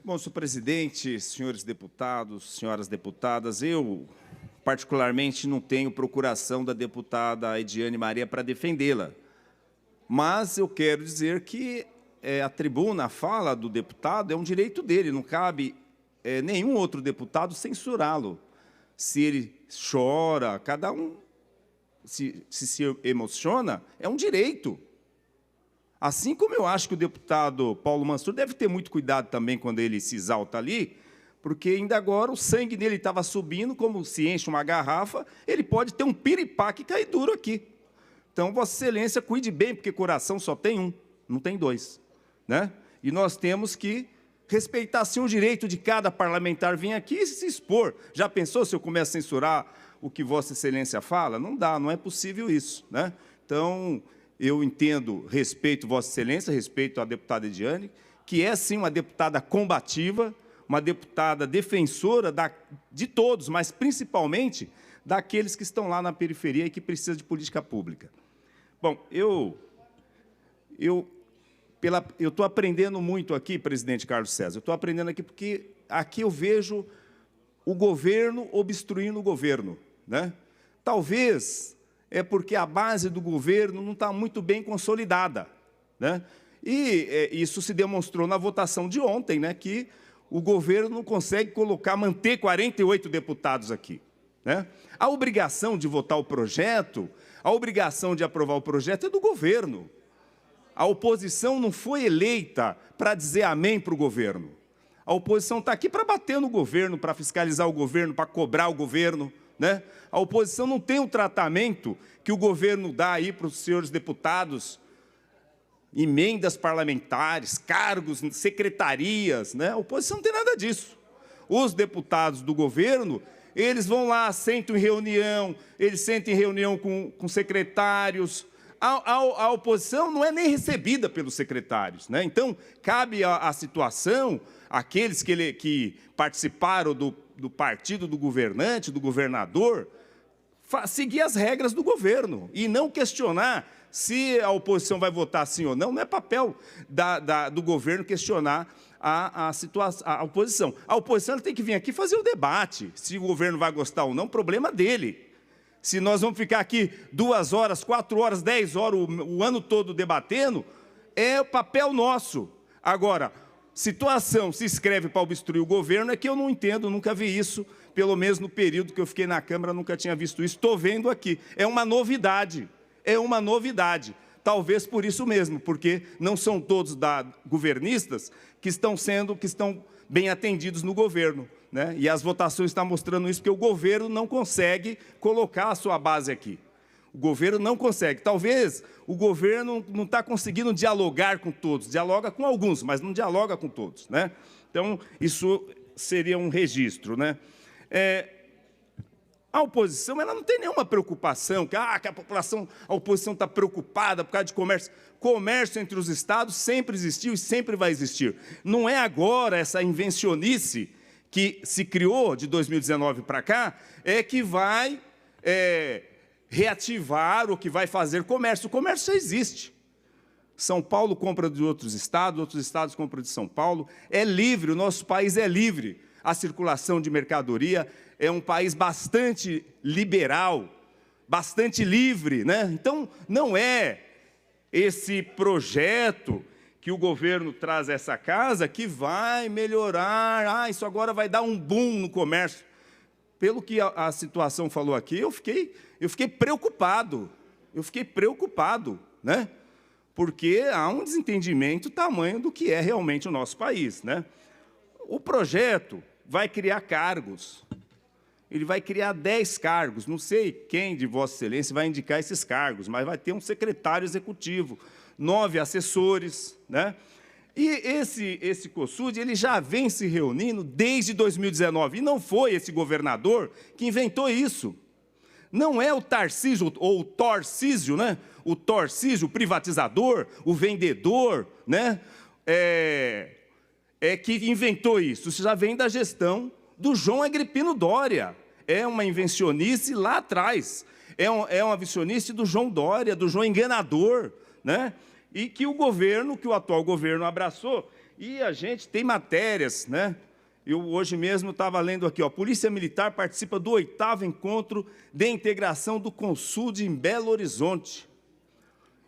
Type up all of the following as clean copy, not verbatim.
Bom, senhor presidente, senhores deputados, senhoras deputadas, eu, particularmente, não tenho procuração da deputada Ediane Maria para defendê-la. Mas eu quero dizer que a tribuna, a fala do deputado, é um direito dele, não cabe nenhum outro deputado censurá-lo. Se ele chora, cada um se emociona, é um direito. Assim como eu acho que o deputado Paulo Mansur deve ter muito cuidado também quando ele se exalta ali, porque ainda agora o sangue dele estava subindo, como se enche uma garrafa, ele pode ter um piripaque e cair duro aqui. Então, Vossa Excelência, cuide bem, porque coração só tem um, não tem dois, né? E nós temos que respeitar, sim, o direito de cada parlamentar vir aqui e se expor. Já pensou se eu começo a censurar o que Vossa Excelência fala? Não dá, não é possível isso, né? Então, eu entendo, respeito Vossa Excelência, respeito a deputada Ediane, que é, sim, uma deputada combativa, uma deputada defensora de todos, mas principalmente daqueles que estão lá na periferia e que precisam de política pública. Bom, eu estou aprendendo muito aqui, presidente Carlos César, eu estou aprendendo aqui porque aqui eu vejo o governo obstruindo o governo, né? Talvez é porque a base do governo não está muito bem consolidada, né? E isso se demonstrou na votação de ontem, né, que o governo não consegue manter 48 deputados aqui, né? A obrigação de votar o projeto, a obrigação de aprovar o projeto é do governo. A oposição não foi eleita para dizer amém para o governo. A oposição está aqui para bater no governo, para fiscalizar o governo, para cobrar o governo, né? A oposição não tem o tratamento que o governo dá aí para os senhores deputados, emendas parlamentares, cargos, secretarias, né? A oposição não tem nada disso. Os deputados do governo, eles vão lá, sentam em reunião, eles sentam em reunião com secretários. A oposição não é nem recebida pelos secretários, né? Então, cabe a situação, aqueles que participaram do partido do governante, do governador, seguir as regras do governo e não questionar se a oposição vai votar sim ou não. Não é papel do governo questionar a oposição. A oposição tem que vir aqui fazer o debate. Se o governo vai gostar ou não, problema dele. Se nós vamos ficar aqui 2 horas, 4 horas, 10 horas, o ano todo debatendo, é o papel nosso. Agora, situação se escreve para obstruir o governo é que eu não entendo, nunca vi isso, pelo menos no período que eu fiquei na Câmara, nunca tinha visto isso. Estou vendo aqui. É uma novidade. É uma novidade. Talvez por isso mesmo, porque não são todos governistas que estão bem atendidos no governo, né? E as votações estão mostrando isso, porque o governo não consegue colocar a sua base aqui. O governo não consegue. Talvez o governo não está conseguindo dialogar com todos. Dialoga com alguns, mas não dialoga com todos, né? Então, isso seria um registro, né? A oposição, ela não tem nenhuma preocupação, que a oposição está preocupada por causa de comércio. Comércio entre os estados sempre existiu e sempre vai existir. Não é agora essa invencionice que se criou de 2019 para cá, que vai reativar ou que vai fazer comércio. O comércio já existe. São Paulo compra de outros estados compram de São Paulo. É livre, o nosso país é livre. A circulação de mercadoria é um país bastante liberal, bastante livre, né? Então, não é esse projeto que o governo traz a essa casa que vai melhorar, isso agora vai dar um boom no comércio. Pelo que a situação falou aqui, eu fiquei preocupado, né? Porque há um desentendimento tamanho do que é realmente o nosso país, né? O projeto vai criar cargos, ele vai criar 10 cargos, não sei quem de Vossa Excelência vai indicar esses cargos, mas vai ter um secretário executivo, 9 assessores, né? E esse COSUD, ele já vem se reunindo desde 2019, e não foi esse governador que inventou isso. Não é o Tarcísio, ou o Torcísio, né? O Torcísio, o privatizador, o vendedor, né? Que inventou isso. Isso já vem da gestão do João Agripino Dória. É uma invencionice lá atrás. É uma invencionice do João Dória, do João Enganador, né? E que o atual governo abraçou E a gente tem matérias, né? Eu hoje mesmo estava lendo aqui, ó, Polícia Militar participa do 8º encontro de integração do Consud em Belo Horizonte.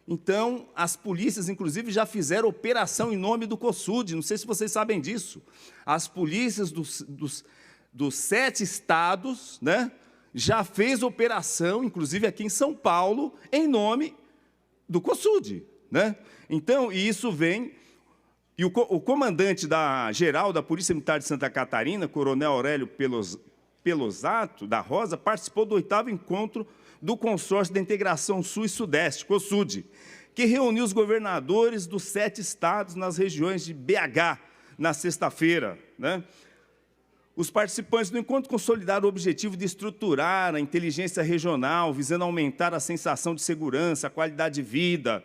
Então, as polícias, inclusive, já fizeram operação em nome do COSUD, não sei se vocês sabem disso. As polícias dos 7 estados, né, já fez operação, inclusive aqui em São Paulo, em nome do COSUD, né? Então, isso vem... E o comandante geral da Polícia Militar de Santa Catarina, Coronel Aurélio Pelosato, da Rosa, participou do 8º encontro do Consórcio de Integração Sul e Sudeste, COSUD, que reuniu os governadores dos 7 estados nas regiões de BH, na sexta-feira, né? Os participantes do encontro consolidaram o objetivo de estruturar a inteligência regional, visando aumentar a sensação de segurança, a qualidade de vida.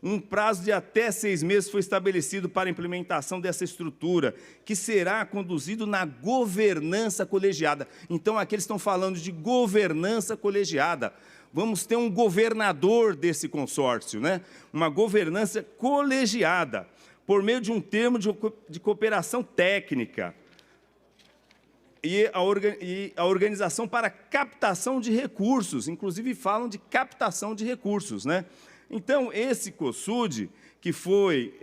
Um prazo de até 6 meses foi estabelecido para a implementação dessa estrutura, que será conduzido na governança colegiada. Então, aqui eles estão falando de governança colegiada. Vamos ter um governador desse consórcio, né? Uma governança colegiada, por meio de um termo de cooperação técnica e a organização para captação de recursos, inclusive falam de captação de recursos, né? Então, esse COSUD, que foi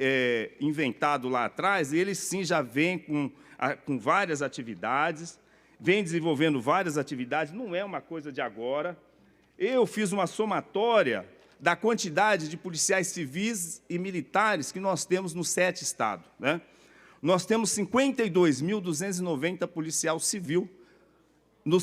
inventado lá atrás, ele sim já vem com várias atividades, vem desenvolvendo várias atividades, não é uma coisa de agora. Eu fiz uma somatória da quantidade de policiais civis e militares que nós temos nos 7 estados, né? Nós temos 52.290 policial civil no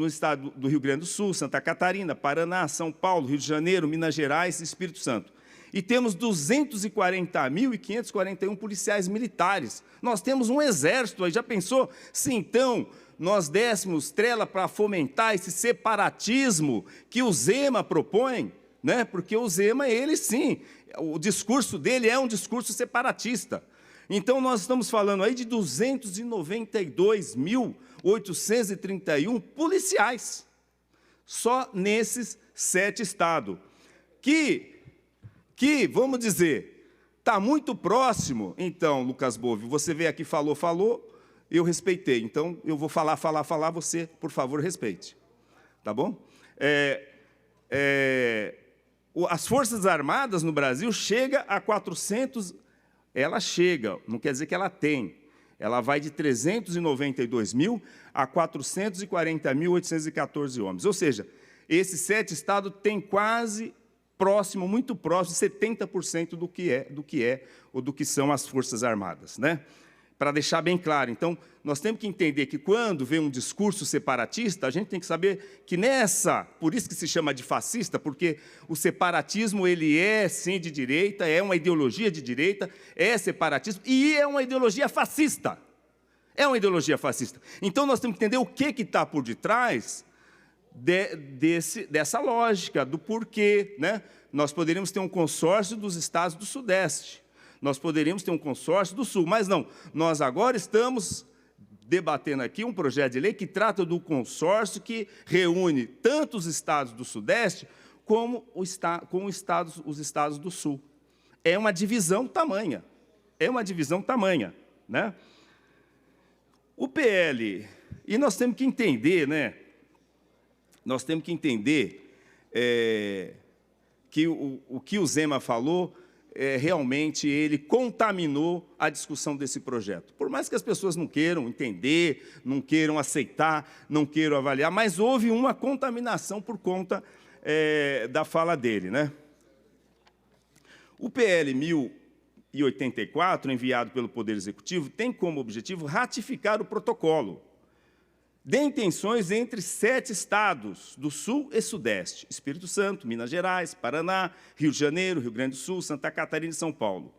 estado do Rio Grande do Sul, Santa Catarina, Paraná, São Paulo, Rio de Janeiro, Minas Gerais e Espírito Santo. E temos 240.541 policiais militares. Nós temos um exército aí, já pensou? Se então nós dessemos trela para fomentar esse separatismo que o Zema propõe, né? Porque o Zema, ele sim, o discurso dele é um discurso separatista. Então, nós estamos falando aí de 292.831 policiais, só nesses 7 estados, que vamos dizer, está muito próximo. Então, Lucas Bove, você veio aqui, falou, eu respeitei. Então, eu vou falar, você, por favor, respeite. Tá bom? As Forças Armadas no Brasil chegam a 400... Ela chega, não quer dizer que ela tem. Ela vai de 392.000 a 440.814 homens. Ou seja, esses 7 estados têm quase próximo, muito próximo, 70% do que são as Forças Armadas, né? Para deixar bem claro. Então, nós temos que entender que quando vem um discurso separatista, a gente tem que saber que por isso que se chama de fascista, porque o separatismo, ele é, sim, de direita, é uma ideologia de direita, é separatismo, e é uma ideologia fascista. É uma ideologia fascista. Então, nós temos que entender o que está por detrás dessa lógica, do porquê, né? Nós poderíamos ter um consórcio dos estados do Sudeste, nós poderíamos ter um consórcio do Sul, mas não. Nós agora estamos debatendo aqui um projeto de lei que trata do consórcio que reúne tanto os estados do Sudeste como os estados do Sul. É uma divisão tamanha. Né? O PL, e nós temos que entender, né? Nós temos que entender que o que o Zema falou, realmente ele contaminou a discussão desse projeto. Por mais que as pessoas não queiram entender, não queiram aceitar, não queiram avaliar, mas houve uma contaminação por conta da fala dele, né? O PL 1084, enviado pelo Poder Executivo, tem como objetivo ratificar o protocolo de intenções entre 7 estados do Sul e Sudeste, Espírito Santo, Minas Gerais, Paraná, Rio de Janeiro, Rio Grande do Sul, Santa Catarina e São Paulo.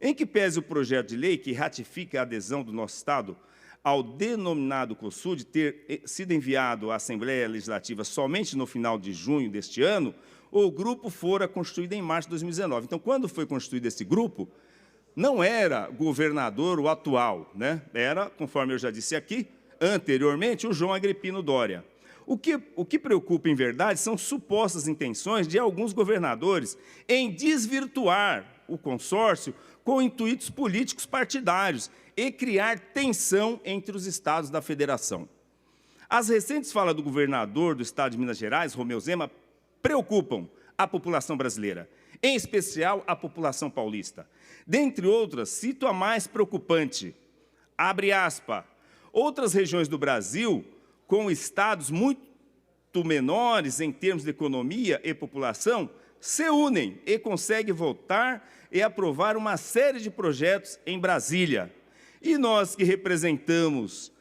Em que pese o projeto de lei que ratifica a adesão do nosso Estado ao denominado COSUD ter sido enviado à Assembleia Legislativa somente no final de junho deste ano, o grupo fora constituído em março de 2019. Então, quando foi constituído esse grupo, não era governador o atual, né? Era, conforme eu já disse aqui, anteriormente, o João Agripino Doria. O que preocupa, em verdade, são supostas intenções de alguns governadores em desvirtuar o consórcio com intuitos políticos partidários e criar tensão entre os estados da federação. As recentes falas do governador do estado de Minas Gerais, Romeu Zema, preocupam a população brasileira, em especial a população paulista. Dentre outras, cito a mais preocupante, abre aspas, outras regiões do Brasil, com estados muito menores em termos de economia e população, se unem e conseguem votar e aprovar uma série de projetos em Brasília. E nós que representamos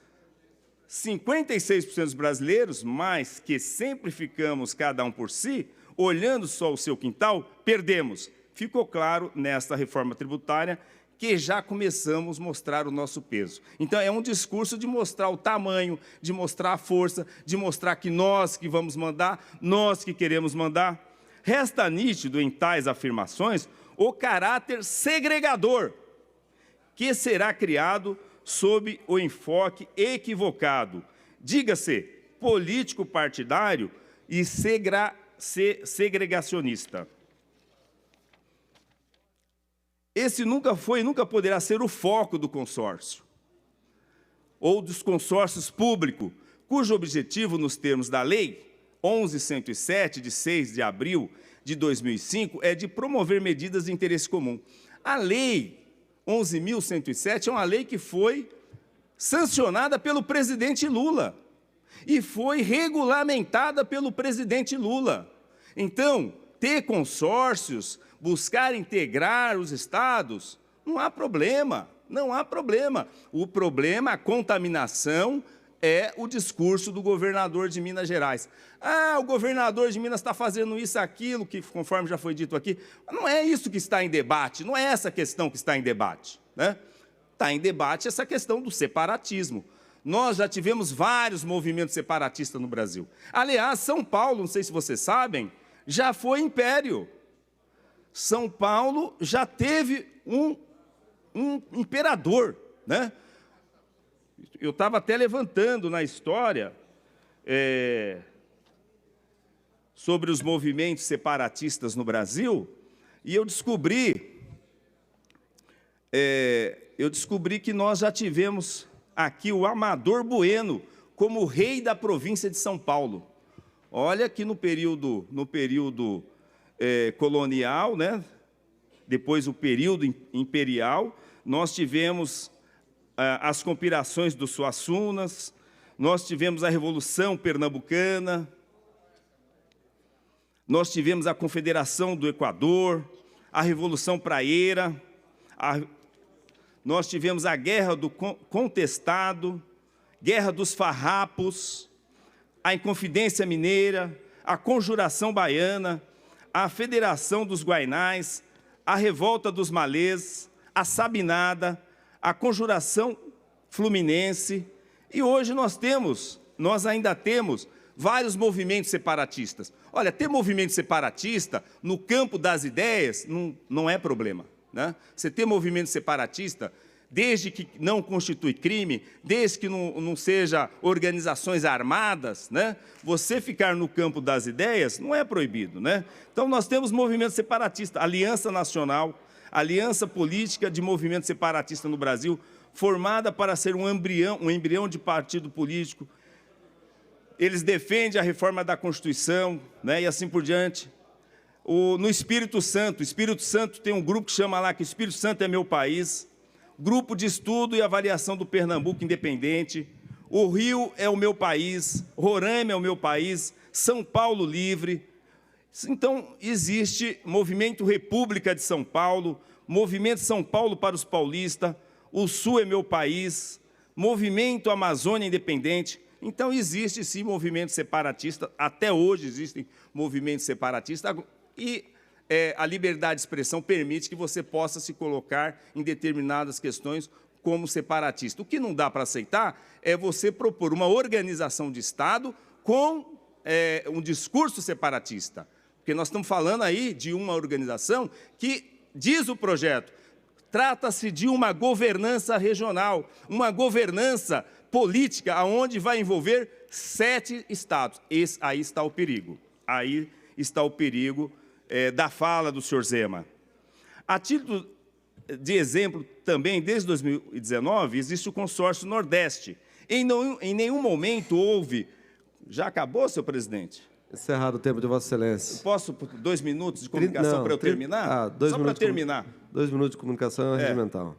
56% dos brasileiros, mas que sempre ficamos cada um por si, olhando só o seu quintal, perdemos. Ficou claro nesta reforma tributária que já começamos a mostrar o nosso peso. Então, é um discurso de mostrar o tamanho, de mostrar a força, de mostrar que nós que vamos mandar, nós que queremos mandar. Resta nítido em tais afirmações o caráter segregador que será criado sob o enfoque equivocado, diga-se, político-partidário e segregacionista. Esse nunca foi e nunca poderá ser o foco do consórcio, ou dos consórcios públicos, cujo objetivo, nos termos da Lei 11.107, de 6 de abril de 2005, é de promover medidas de interesse comum. A Lei 11.107 é uma lei que foi sancionada pelo presidente Lula e foi regulamentada pelo presidente Lula. Então, ter consórcios, buscar integrar os estados, não há problema, não há problema. O problema, a contaminação, é o discurso do governador de Minas Gerais. Ah, o governador de Minas está fazendo isso, aquilo, que conforme já foi dito aqui. Não é isso que está em debate, não é essa questão que está em debate, né? Está em debate essa questão do separatismo. Nós já tivemos vários movimentos separatistas no Brasil. Aliás, São Paulo, não sei se vocês sabem, já foi império. São Paulo já teve um imperador, né? Eu estava até levantando na história sobre os movimentos separatistas no Brasil, e eu descobri que nós já tivemos aqui o Amador Bueno como rei da província de São Paulo. Olha que no período colonial, né? Depois o período imperial, nós tivemos as conspirações dos Suassunas, nós tivemos a Revolução Pernambucana, nós tivemos a Confederação do Equador, a Revolução Praieira, nós tivemos a Guerra do Contestado, Guerra dos Farrapos, a Inconfidência Mineira, a Conjuração Baiana, a Federação dos Guainás, a Revolta dos Malês, a Sabinada, a Conjuração Fluminense, e hoje nós ainda temos vários movimentos separatistas. Olha, ter movimento separatista no campo das ideias não é problema, né? Você ter movimento separatista, desde que não constitui crime, desde que não seja organizações armadas, né? Você ficar no campo das ideias não é proibido, né? Então, nós temos movimento separatista, Aliança Nacional, Aliança Política de Movimento Separatista no Brasil, formada para ser um embrião de partido político. Eles defendem a reforma da Constituição, né, e assim por diante. No Espírito Santo tem um grupo que chama lá que o Espírito Santo é meu país, Grupo de Estudo e Avaliação do Pernambuco Independente, o Rio é o meu país, Roraima é o meu país, São Paulo Livre. Então, existe Movimento República de São Paulo, Movimento São Paulo para os Paulistas, o Sul é meu país, Movimento Amazônia Independente. Então, existe sim movimento separatista, até hoje existem movimentos separatistas, e a liberdade de expressão permite que você possa se colocar em determinadas questões como separatista. O que não dá para aceitar é você propor uma organização de Estado com um discurso separatista. Porque nós estamos falando aí de uma organização que, diz o projeto, trata-se de uma governança regional, uma governança política, onde vai envolver 7 estados. Aí está o perigo. Aí está o perigo da fala do senhor Zema. A título de exemplo também, desde 2019, existe o consórcio Nordeste. Em nenhum momento houve... Já acabou, senhor presidente? Encerrado o tempo de Vossa Excelência. Posso, 2 minutos de comunicação para eu terminar? Só para terminar. 2 minutos de comunicação regimental.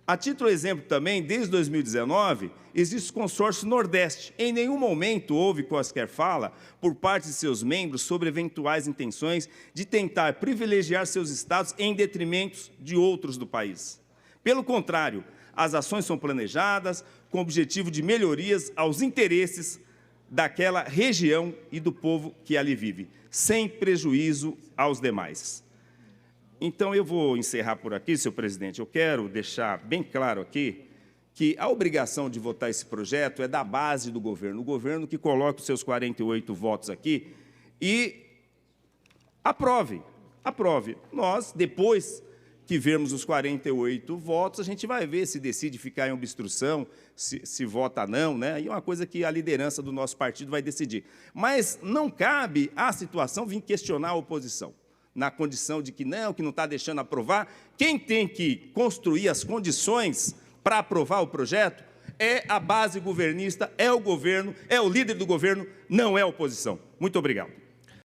A título de exemplo também, desde 2019, existe o consórcio Nordeste. Em nenhum momento houve quaisquer fala por parte de seus membros sobre eventuais intenções de tentar privilegiar seus estados em detrimento de outros do país. Pelo contrário, as ações são planejadas com o objetivo de melhorias aos interesses daquela região e do povo que ali vive, sem prejuízo aos demais. Então, eu vou encerrar por aqui, senhor presidente. Eu quero deixar bem claro aqui que a obrigação de votar esse projeto é da base do governo, o governo que coloca os seus 48 votos aqui e aprove. Nós, depois que vermos os 48 votos, a gente vai ver se decide ficar em obstrução, se vota não, né? E é uma coisa que a liderança do nosso partido vai decidir. Mas não cabe à situação vir questionar a oposição, na condição de que não está deixando aprovar. Quem tem que construir as condições para aprovar o projeto é a base governista, é o governo, é o líder do governo, não é a oposição. Muito obrigado.